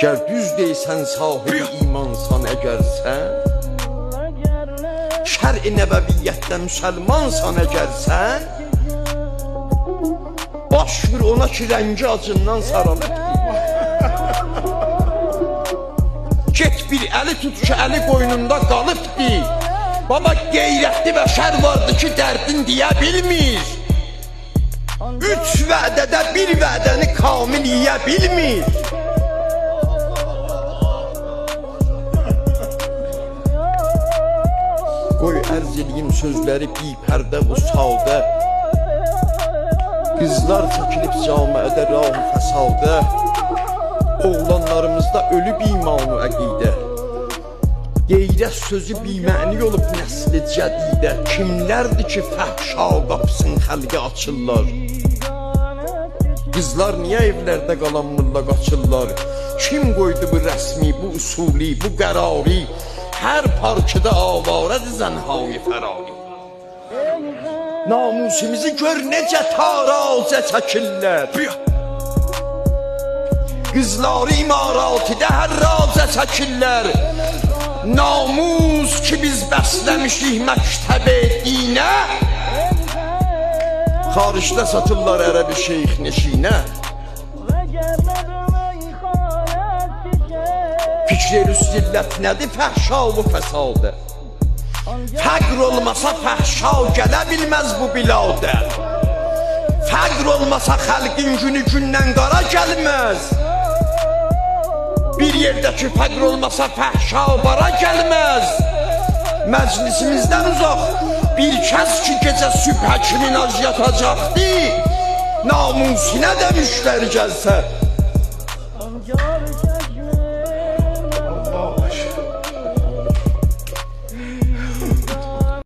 Gəl düz deysən sahibi imansan əgər sən, şər-i nəbəviyyətdə müsəlmansan əgər sən, baş vur ona ki rəngi acından saralıb. Get bir əli tut ki əli qoynunda qalıbdi. Baba qeyrətli bəşər vardı ki dərdin deyə bilmir. Üç vədədə bir vədəni kamil yeyə bilmir. Qoy ərz edeyim sözləri bipərdə bu saldə. Qızlar çəkilib camiədə rah-ı fəsaldə. Oğlanlarımızda ölüb imanı əqidə. Qeyrət sözü biməni olub nəsli cədidə. Kimlərdir ki fəhşa qapısını xəlqə açırlar? Qızlar niyə evlərdə qalanmırla qaçırlar? Kim qoydu bu rəsmi, bu usuli, bu qərari? Hər parçada avarədir zənhavi fərari. Namusimizi gör necə tarazə çəkirlər. Qızları imaratidə hər razə çəkirlər. Namus ki biz bəsləmişik məktəb-i dinə, xaricdə satırlar ərəbi şeyx neşinə. Fikri zillət nədir fəhşa və fəsadə? Fəqr olmasa fəhşa gələ bilməz bu biladə. Fəqr olmasa xəlqin günü gündən qara gəlməz. Bir yerdəki fəqr olmasa fəhşa bara gəlməz. Məclisimizdən uzaq bir kəs ki gecə sübhə kimi naz yatacaqdı, namusinə də müştəri gəlsə